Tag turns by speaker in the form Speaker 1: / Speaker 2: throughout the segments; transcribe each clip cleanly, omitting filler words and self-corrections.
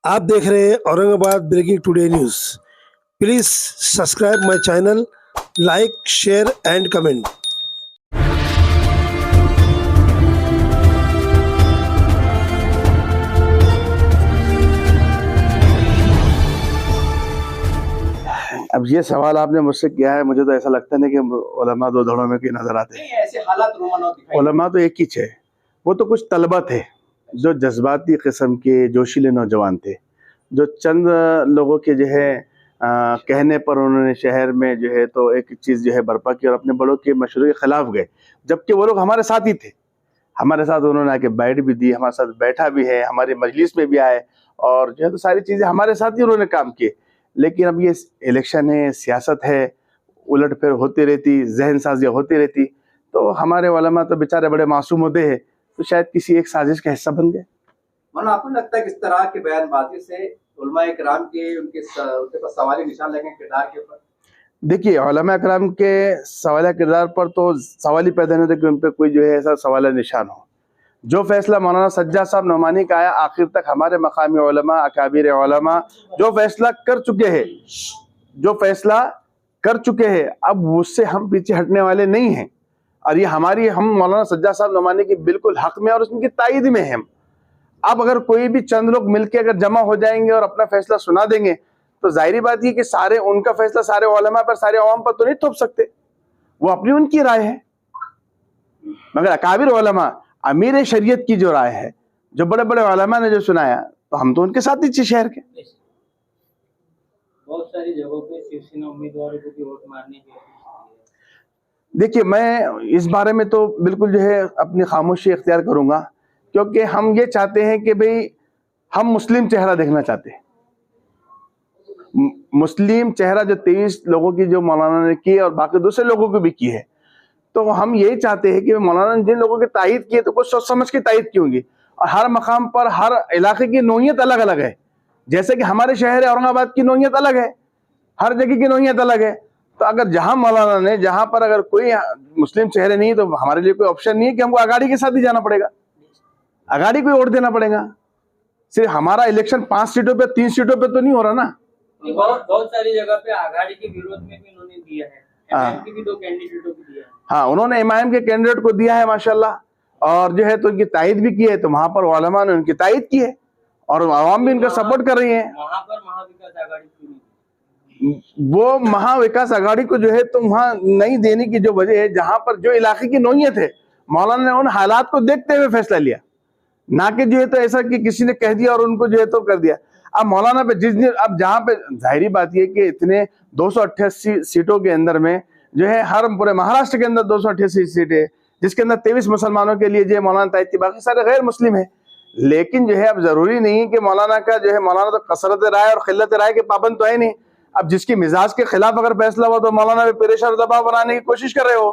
Speaker 1: आप देख रहे हैं Aurangabad breaking today news. Please subscribe my channel, like, share and comment.
Speaker 2: अब ये सवाल आपने मुझसे किया है, मुझे तो ऐसा लगता नहीं कि उलमा दो धड़ों में की नजर आते हैं।
Speaker 3: ऐसे हालात रोमाना दिखाई
Speaker 2: उलमा तो एक ही थे, वो तो कुछ तलबा थे जो जज्बाती किस्म के जोशीले नौजवान थे, जो चंद लोगों के जो है कहने पर उन्होंने शहर में जो है तो एक चीज़ जो है बर्पा की और अपने बड़ों के मशवरे के खिलाफ गए, जबकि वो लोग हमारे साथ ही थे। हमारे साथ उन्होंने आके बैठ भी दी, हमारे साथ बैठा भी है, हमारी मजलिस में भी आए और जो है तो सारी चीज़ें हमारे साथ ही उन्होंने काम किए। लेकिन अब ये इलेक्शन है, सियासत है, उलट फेर होती रहती, जहन साजियाँ होती रहती, तो हमारे उलमा तो बेचारे बड़े मासूम होते हैं, तो शायद किसी एक साजिश का हिस्सा बन गए।
Speaker 3: मौलाना, आपको लगता है किस तरह के बयानबाजी से उलमाए किराम के उनके पर सवाली निशान लगे किरदार के ऊपर?
Speaker 2: देखिए, उलमा किराम के सवाल किरदार पर तो सवाल ही पैदा नहीं होता कि उन पर कोई जो है ऐसा सवाल निशान हो। जो फैसला मौलाना सज्जाद साहब नोमानी का आया, आखिर तक हमारे मकामी उलमा, अकाबिर उलमा जो फैसला कर चुके हैं, अब उससे हम पीछे हटने वाले नहीं हैं। और ये हम मौलाना सज्जाद साहब नोमानी की बिल्कुल हक में और उसकी तायद में हैं। अब अगर कोई भी चंद लोग मिलके अगर जमा हो जाएंगे और अपना फैसला सुना देंगे, तो जाहिर बात ये कि सारे उनका फैसला सारे उलमा पर, सारे अवाम पर तो नहीं थोप सकते, वो अपनी उनकी राय है। मगर अकाबिर उलमा, अमीर शरीयत की जो राय है, जो बड़े बड़े उलमा ने जो सुनाया, तो हम तो उनके साथ ही शहर के।
Speaker 4: बहुत सारी जगहों पे शिवसेना उम्मीदवारों को भी वोट मारने की।
Speaker 2: देखिए, मैं इस बारे में तो बिल्कुल जो है अपनी खामोशी इख्तियार करूंगा, क्योंकि हम ये चाहते हैं कि भाई हम मुस्लिम चेहरा देखना चाहते हैं। मुस्लिम चेहरा जो 23 लोगों की जो मौलाना ने की और बाकी दूसरे लोगों की भी की है, तो हम यही चाहते हैं कि मौलाना ने जिन लोगों की तायद की है तो कुछ सोच समझ के तायद की होंगी। और हर मकाम पर, हर इलाके की नौयत अलग अलग है। जैसे कि हमारे शहर औरंगाबाद की नौयत अलग है, हर जगह की नौयत अलग है। तो अगर जहां मौलाना ने, जहां पर अगर कोई मुस्लिम चेहरे नहीं, तो हमारे लिए कोई ऑप्शन नहीं है कि हमको अगाड़ी के साथ ही जाना पड़ेगा, अगाड़ी को वोट देना पड़ेगा। सिर्फ हमारा इलेक्शन 5 सीटों पे, 3 सीटों पे तो नहीं हो रहा ना।
Speaker 4: बहुत सारी जगह पे आघाड़ी के विरोध में भी उन्होंने दिया है, एमआईएम की भी 2 कैंडिडेटों को दिया है।
Speaker 2: हाँ, उन्होंने एमआईएम के कैंडिडेट को दिया है माशाल्लाह, और जो है तो उनकी तायद भी की है, तो वहां पर उलमा ने उनकी तायद की है और आवाम भी इनका सपोर्ट कर रही है।
Speaker 4: वहां पर महाविकास आघाड़ी
Speaker 2: वो महाविकास आघाड़ी को जो है तो वहां नहीं देने की जो वजह है, जहां पर जो इलाके की नौयत है, मौलाना ने उन हालात को देखते हुए फैसला लिया, ना कि जो है तो ऐसा कि किसी ने कह दिया और उनको जो है तो कर दिया। अब मौलाना पे अब जहां पे जाहिर बात यह कि इतने 288 सीटों के अंदर में जो है, हर पूरे महाराष्ट्र के अंदर 288 सीटें है, जिसके अंदर 23 मुसलमानों के लिए जो है मौलाना तायद थी, बाकी सारे गैर मुस्लिम है। लेकिन जो है अब जरूरी नहीं है कि मौलाना का जो है, मौलाना तो कसरत राय और खिल्लत राय के पाबंद तो है नहीं। अब जिसकी मिजाज के खिलाफ अगर फैसला हुआ, तो मौलाना पे परेशान दबाव बनाने की कोशिश कर रहे हो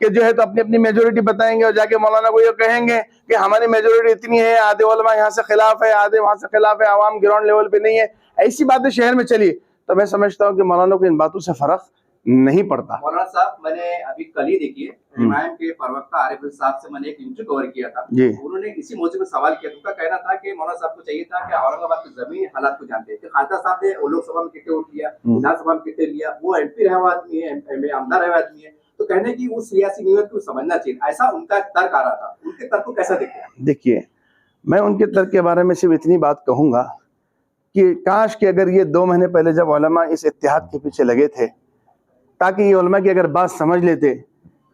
Speaker 2: कि जो है तो अपनी अपनी मेजोरिटी बताएंगे और जाके मौलाना को ये कहेंगे कि हमारी मेजोरिटी इतनी है, आधे उलमा यहाँ से खिलाफ है, आधे वहां से खिलाफ है, आवाम ग्राउंड लेवल पे नहीं है, ऐसी बातें शहर में चली। तो मैं समझता हूँ कि मौलाना को इन बातों से फर्क नहीं पड़ता।
Speaker 3: मौलाना साहब, मैंने अभी कल ही देखिए एमआईएम के प्रवक्ता आरिफ साहब से मैंने एक इंटरव्यू कवर किया था
Speaker 2: जी।
Speaker 3: उन्होंने इसी मौजूद में सवाल किया। उनका कहना था कि मौलाना साहब को चाहिए था कि औरंगाबाद की जमीन हालात को जानते हैं। खालसा साहब ने लोकसभा में कितने वोट लिया, विधानसभा में कितने लिया, वो एमपी रहे हुए आदमी है, आमदार रहे हुए आदमी है, तो कहने की उस सियासी नीयत को समझना चाहिए, ऐसा उनका तर्क आ रहा था। उनके तर्क को कैसा देखते हैं?
Speaker 2: देखिए, मैं उनके तर्क के बारे में सिर्फ इतनी बात कहूंगा कि काश कि अगर ये 2 महीने पहले जब उलमा इस इत्तेहाद के पीछे लगे थे, ताकि ये उलमा की अगर बात समझ लेते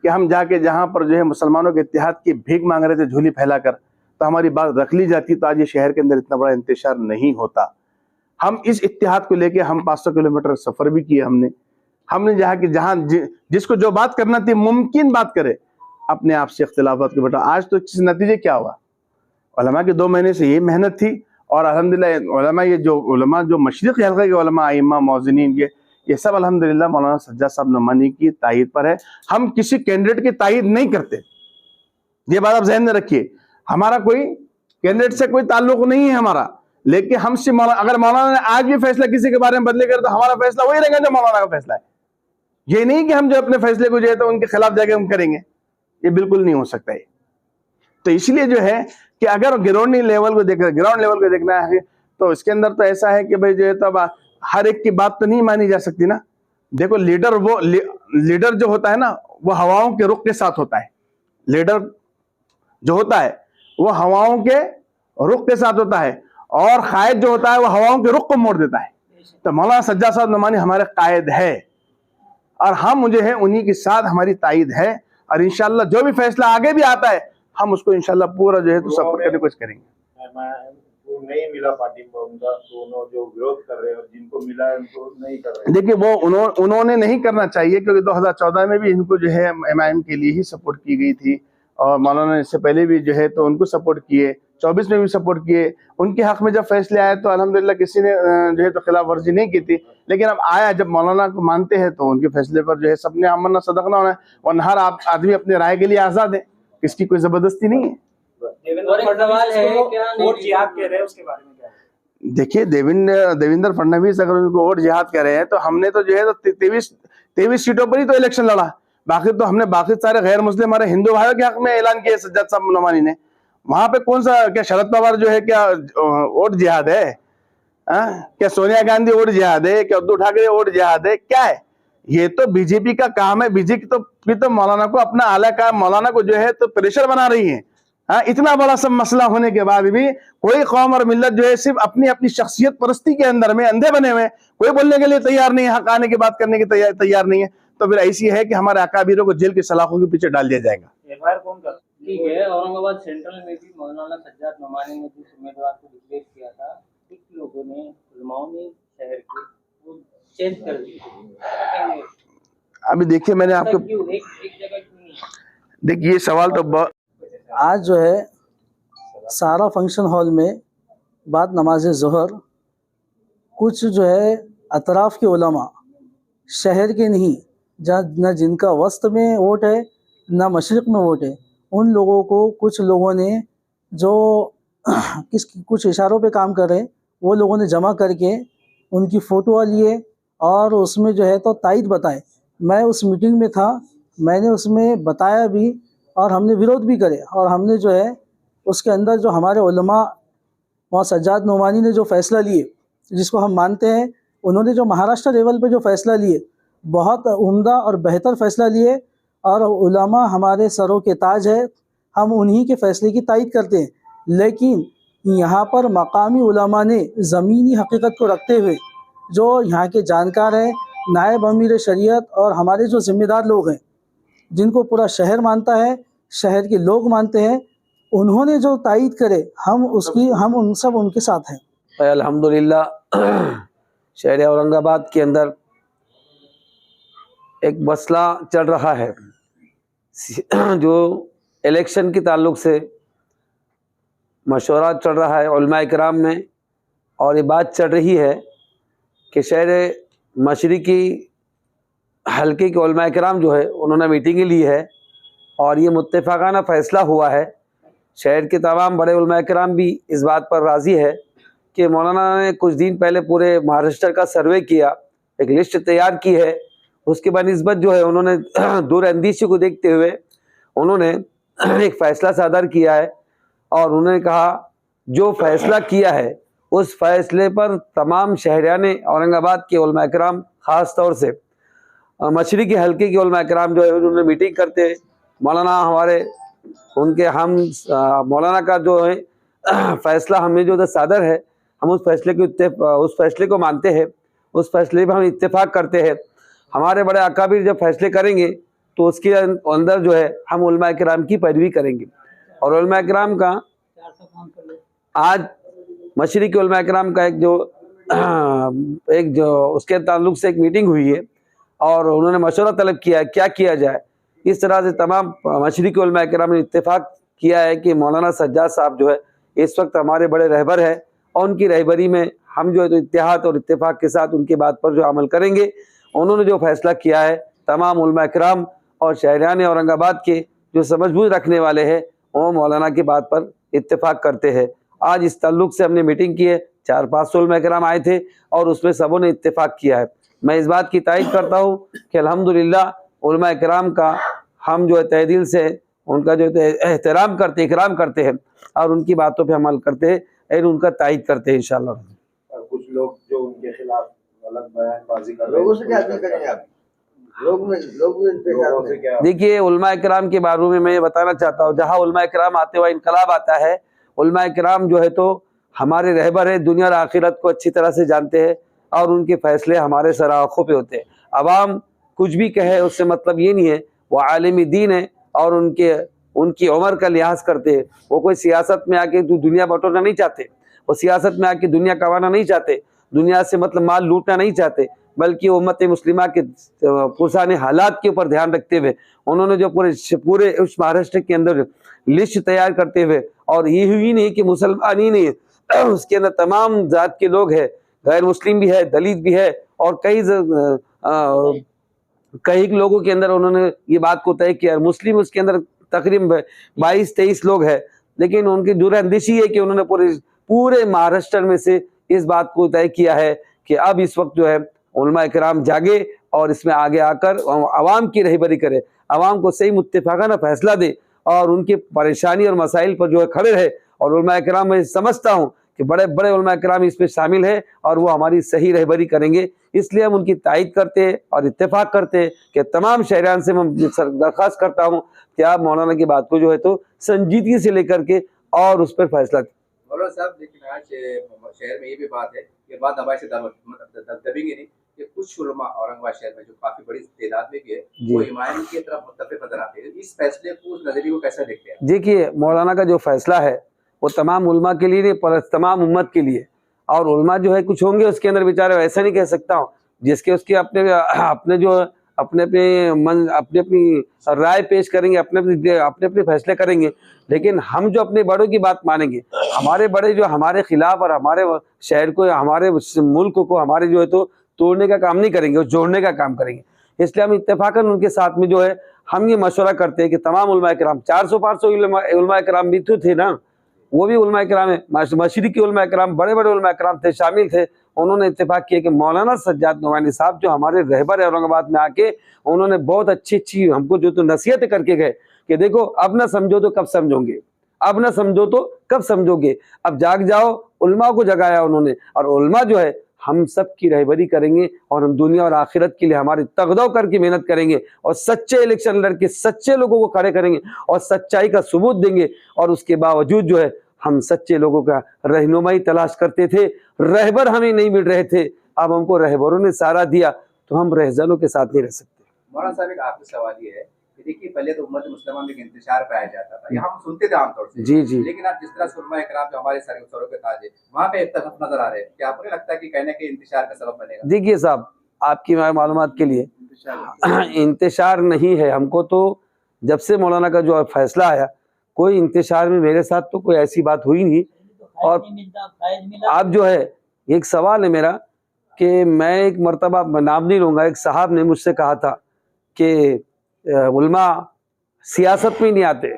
Speaker 2: कि हम जाके जहाँ पर जो है मुसलमानों के इत्तेहाद की भीख मांग रहे थे झोली फैलाकर, तो हमारी बात रख ली जाती, तो आज ये शहर के अंदर इतना बड़ा इंतशार नहीं होता। हम इस इत्तेहाद को लेके हम 500 किलोमीटर सफर भी किए हमने जहाँ जिसको जो बात करना थी मुमकिन बात करे, अपने आप से इख्तिलाफात को बेटा। आज तो इस नतीजे क्या हुआ, उलमा के 2 महीने से ये मेहनत थी, और अल्हम्दुलिल्लाह उलमा ये जो उलमा जो मशरिक़ी हल्के के उलमा, आइम्मा, मौज़िनीन, ये सब अल्हम्दुलिल्लाह मौलाना सज्जाद साहब नोमानी की तायद पर है। हम किसी कैंडिडेट की तायद नहीं करते, ये बात आप ज़हन में रखिए। हमारा कोई कैंडिडेट से कोई ताल्लुक नहीं है हमारा, लेकिन हमसे अगर मौलाना ने आज भी फैसला किसी के बारे में बदले कर, तो हमारा फैसला वही रहेगा जो मौलाना का फैसला है। ये नहीं कि हम जो अपने फैसले को जो है तो उनके खिलाफ जाके हम करेंगे, ये बिल्कुल नहीं हो सकता है। तो इसलिए जो है कि अगर ग्राउंड लेवल को देखना है तो इसके अंदर तो ऐसा है कि भाई जो है तो अब हर एक की बात तो नहीं मानी जा सकती ना। देखो लीडर जो होता है ना वो हवाओं के रुख के साथ होता है। लीडर जो होता है वो हवाओं के रुख के साथ होता है, और कायद जो होता है वो हवाओं के रुख को मोड़ देता है। तो मौलाना सज्जाद साहब नोमानी हमारे कायद है, और हम मुझे है उन्हीं के साथ हमारी तायद है, और इंशाल्लाह जो भी फैसला आगे भी आता है हम उसको इंशाल्लाह पूरा जो है तो सपोर्ट करने की कोशिश करेंगे।
Speaker 5: वो नहीं मिला पार्टी में उनका, दोनों जो विरोध कर रहे हैं और जिनको मिला है उनको नहीं कर रहे हैं।
Speaker 2: देखिए वो उन्होंने नहीं करना चाहिए, क्योंकि 2014 में भी इनको जो है एमआईएम के लिए ही सपोर्ट की गई थी, और मौलाना ने इससे पहले भी जो है तो उनको सपोर्ट किए, 24 में भी सपोर्ट किए। उनके हक में जब फैसले आए तो अल्हम्दुलिल्लाह किसी ने जो है तो खिलाफ वर्जी नहीं की थी, लेकिन अब आया जब मौलाना को मानते हैं तो उनके फैसले पर जो है सबने आमना सदकना होना है, और हर आदमी अपने राय के लिए आज़ाद है, किसकी कोई जबरदस्ती नहीं है।
Speaker 4: और एक सवाल है क्या
Speaker 6: वोट जिहाद कह रहे हैं, उसके बारे में क्या है?
Speaker 2: देखिए देवेंद्र फडणवीस अगर उनको वोट जिहाद कर रहे हैं तो हमने तो जो है तो 23 सीटों पर ही तो इलेक्शन लड़ा, बाकी तो हमने बाकी सारे गैर मुस्लिम हमारे हिंदू भाइयों के हक में ऐलान किया सज्जाद साहब नोमानी ने। वहां पे कौन सा क्या शरद पवार जो है क्या वोट जिहाद है? क्या सोनिया गांधी वोट जिहाद है? क्या उद्धव ठाकरे वोट जिहाद है? क्या है ये? तो बीजेपी का काम है। बीजेपी तो मौलाना को अपना आला का मौलाना को जो है तो प्रेशर बना रही है। इतना बड़ा सब मसला होने के बाद भी कोई कौम और मिल्लत जो है सिर्फ अपनी अपनी शख्सियत परस्ती के अंदर में अंधे बने हुए, कोई बोलने के लिए तैयार नहीं है, हक आने की बात करने की तैयार नहीं है। तो फिर ऐसी है कि हमारे अकाबिरों को जेल की सलाखों के पीछे डाल दिया जाएगा।
Speaker 6: एफआईआर कौन कर?
Speaker 4: ठीक है, औरंगाबाद सेंट्रल में भी मौलाना सज्जाद नोमानी ने जिस उम्मीदवार को डिक्लेयर किया था, कुछ लोगों ने, उलमाओं ने शहर के वो चेंज कर दिए।
Speaker 2: अभी देखिए मैंने आपको
Speaker 4: एक जगह क्यों नहीं?
Speaker 2: देखिए ये सवाल तो
Speaker 7: आज जो है सारा फंक्शन हॉल में बाद नमाज ज़ोहर कुछ जो है अतराफ़ के उलमा, शहर के नहीं, जहाँ न जिनका वस्त में वोट है न मशरिक़ में वोट है, उन लोगों को कुछ लोगों ने जो कुछ इशारों पे काम कर रहे हैं वो लोगों ने जमा करके उनकी फ़ोटो लिए और उसमें जो है तो तायद बताए। मैं उस मीटिंग में था, मैंने उसमें बताया भी और हमने विरोध भी करे, और हमने जो है उसके अंदर जो हमारे उलमा वहाँ सज्जाद नोमानी ने जो फ़ैसला लिए, जिसको हम मानते हैं, उन्होंने जो महाराष्ट्र लेवल पे जो फ़ैसला लिए बहुत उम्दा और बेहतर फ़ैसला लिए, और उलमा हमारे सरों के ताज है, हम उन्हीं के फ़ैसले की तायद करते हैं। लेकिन यहाँ पर मकामी उलमा ने ज़मीनी हकीकत को रखते हुए जो यहाँ के जानकार हैं, नायब अमीर शरीयत और हमारे जो ज़िम्मेदार लोग हैं, जिनको पूरा शहर मानता है, शहर के लोग मानते हैं, उन्होंने जो तायद करे हम उन सब उनके साथ हैं।
Speaker 8: अल्हम्दुलिल्लाह शहर औरंगाबाद के अंदर एक मसला चल रहा है जो इलेक्शन के ताल्लुक से मशवरा चल रहा है उलमा इकराम में, और ये बात चल रही है कि शहर मशरिकी हल्के के उलमा इकराम जो है उन्होंने मीटिंग ली है, और ये मुत्तफ़ाक़ाना फ़ैसला हुआ है। शहर के तमाम बड़े उलमा इकराम भी इस बात पर राज़ी है कि मौलाना ने कुछ दिन पहले पूरे महाराष्ट्र का सर्वे किया, एक लिस्ट तैयार की है, उसके बनिस्बत जो है उन्होंने दूरअंदेशी को देखते हुए उन्होंने एक फ़ैसला सादर किया है, और उन्होंने कहा जो फ़ैसला किया है उस फैसले पर तमाम शहरियान औरंगाबाद के उलमा इकराम ख़ास तौर से मशरिकी हल्के के उलमा इकराम जो है उन्होंने मीटिंग करते हैं। मौलाना हमारे उनके हम मौलाना का जो है फ़ैसला हमें जो सादर है, हम उस फैसले को मानते हैं, उस फैसले पर हम इत्तेफाक करते हैं। हमारे बड़े अकाबिर जब फैसले करेंगे तो उसके अंदर जो है हम उलमा इकराम की पैरवी करेंगे। और उलमा इकराम का आज मशरिकी उलमा इकराम का एक जो उसके ताल्लुक से एक मीटिंग हुई है, और उन्होंने मशवरा तलब किया क्या किया जाए। इस तरह से तमाम मशरिकी उलमा इकराम ने इत्तेफाक किया है कि मौलाना सज्जाद साहब जो है इस वक्त हमारे बड़े रहबर है, और उनकी रहबरी में हम जो है तो इत्तेहाद और इत्तेफाक के साथ उनकी बात पर जो अमल करेंगे। उन्होंने जो फैसला किया है तमाम उलमा इकराम और शहरियान औरंगाबाद के जो समझबूझ रखने वाले हैं वो मौलाना की बात पर इत्तेफाक करते हैं। आज इस ताल्लुक से हमने मीटिंग की है, 400-500 उलमा इकराम आए थे और उसमें सबों ने इत्तेफाक किया है। मैं इस बात की तायद करता हूँ कि अल्हम्दुलिल्लाह उलमा इकराम का हम जो है तहे दिल से उनका जो एहतराम करते इकराम करते हैं, और उनकी बातों पे अमल करते हैं और उनका तायद करते हैं इंशाअल्लाह।
Speaker 5: अलग बयानबाजी कर रहे हैं।
Speaker 9: लोगों से क्या अपील करेंगे आप? लोग इन पे क्या
Speaker 5: लोगों से क्या
Speaker 8: देखिए, उलमा इकराम के बारे में मैं ये बताना चाहता हूँ, जहाँ उलमा इकराम आते हुए इनकलाब आता है, उलमा इकराम जो है तो हमारे रहबर है, दुनिया और आखिरत को अच्छी तरह से जानते हैं और उनके फैसले हमारे सर आँखों पे होते हैं। अवाम कुछ भी कहे उससे मतलब ये नहीं है, वो आलिम दीन है और उनकी उम्र का लिहाज करते हैं। वो कोई सियासत में आके दुनिया बटोरना नहीं चाहते, वो सियासत में आके दुनिया कमाना नहीं चाहते, दुनिया से मतलब माल लूटना नहीं चाहते, बल्कि उम्मत मुस्लिमा के पुरसाने हालात के ऊपर ध्यान रखते हुए उन्होंने जो पूरे उस महाराष्ट्र के अंदर लिस्ट तैयार करते हुए, और ये ही नहीं कि मुसलमान ही नहीं है, उसके अंदर तमाम जात के लोग हैं, गैर मुस्लिम भी है, दलित भी है, और कई लोगों के अंदर उन्होंने ये बात को तय किया। मुस्लिम उसके अंदर तकरीबन 22-23 लोग हैं, लेकिन उनकी दूरअंदेशी है कि उन्होंने पूरे महाराष्ट्र में से इस बात को तय किया है कि अब इस वक्त जो है उलमा इकराम जागे और इसमें आगे आकर आवाम की रहबरी करे, आवाम को सही मुत्तफाकाना फैसला दे और उनकी परेशानी और मसाइल पर जो है खड़े रहे। और उलमा इकराम मैं समझता हूँ कि बड़े बड़े उलमा इकराम इसमें शामिल है और वो हमारी सही रहबरी करेंगे, इसलिए हम उनकी तायद करते हैं और इत्तेफाक करते हैं कि तमाम शहरान से मैं दरख्वास्त करता हूँ कि आप मौलाना की बात को जो है तो संजीदगी से लेकर के और उस पर फैसला।
Speaker 3: मौलाना साहब, लेकिन आज शहर में ये भी बात है कि बात दबाई से दबेंगे नहीं कि कुछ उलमा औरंगाबाद शहर में जो काफी बड़ी तादाद में भी है, वो इमाम की तरफ मुत्तफिक नजर आते हैं। इस फैसले को, उस नजरिए को कैसे देखते हैं?
Speaker 8: देखिए, मौलाना का जो फैसला है वो तमाम उलमा के लिए नहीं पर तमाम उम्मत के लिए, और उलमा जो है कुछ होंगे उसके अंदर बेचारे, ऐसा नहीं कह सकता हूँ, जिसके उसके अपने जो अपने अपनी राय पेश करेंगे, अपने फैसले करेंगे, लेकिन हम जो अपने बड़ों की बात मानेंगे, हमारे बड़े जो हमारे खिलाफ और हमारे शहर को, हमारे मुल्क को हमारे जो है तो तोड़ने का काम नहीं करेंगे, जोड़ने का काम करेंगे। इसलिए हम इत्तेफाकन उनके साथ में जो है हम ये मशवरा करते हैं कि तमाम उलमा इकराम, 400-500 उलमा इकराम भी तो थे ना, वो भी उलमा इकराम है, मशरिकी उलमा इकराम, बड़े बड़े उलमा इकराम थे, शामिल थे। उन्होंने इत्तेफाक किया कि मौलाना सज्जाद नोमानी साहब जो हमारे रहबर है औरंगाबाद में आके, उन्होंने बहुत अच्छी हमको जो तो नसीहत करके गए कि देखो अब ना समझो तो कब समझोगे, अब ना समझो तो कब समझोगे, अब जाग जाओ। उलमा को जगाया उन्होंने, और उलमा जो है हम सब की रहबरी करेंगे और हम दुनिया और आखिरत के लिए हमारी तगदो करके मेहनत करेंगे और सच्चे इलेक्शन लड़के सच्चे लोगों को खड़े करेंगे और सच्चाई का सबूत देंगे। और उसके बावजूद जो है हम सच्चे लोगों का रहनुमाई तलाश करते थे, रहबर हमें नहीं मिल रहे थे, अब हमको रहबरों ने सहारा दिया, तो हम रहजनों के साथ नहीं रह सकते।
Speaker 3: मौलाना साहब, एक आपसे सवाल ये है कि देखिए, पहले तो उम्मत मुस्लिमा में एक इंतशार पाया जाता था, ये हम सुनते थे आमतौर से,
Speaker 8: जी।
Speaker 3: लेकिन आप जिस तरह से उलमा इकराम जो हमारे सरों पे ताज है, वहाँ पे इत्तेफाक नजर आ रहे हैं, क्या आपको नहीं लगता है कि कहीं ना कहीं इंतशार का सबब बनेगा?
Speaker 8: देखिए साहब, आपकी मालूमात के लिए इंतशार नहीं है हमको, तो जब से मौलाना का जो फैसला आया, कोई इंतशार में मेरे साथ तो कोई ऐसी बात हुई नहीं। और आप जो है, एक सवाल है मेरा कि मैं एक मर्तबा नाम नहीं लूंगा, एक साहब ने मुझसे कहा था कि उलमा सियासत में नहीं आते,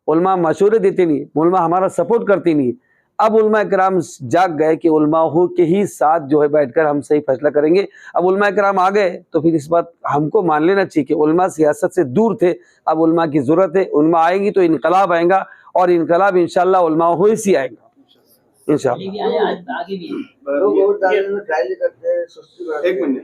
Speaker 8: उलमा मशवरे देते नहीं, उलमा हमारा सपोर्ट करती नहीं। अब उलमा इकराम जाग गए कि उलमाओं के ही साथ जो है बैठकर हम सही फैसला करेंगे। अब उलमा इकराम आ गए तो फिर इस बात हमको मान लेना चाहिए कि उलमा सियासत से दूर थे, अब उलमा की जरूरत है। उलमा आएंगी तो इनकलाब आएगा, और इनकलाब इंशाल्लाह उलमाओं ही से आएगा इंशाल्लाह।
Speaker 9: लोग वोट डालने में ट्रायल करते हैं, सुस्ती करते हैं।
Speaker 2: एक मिनट।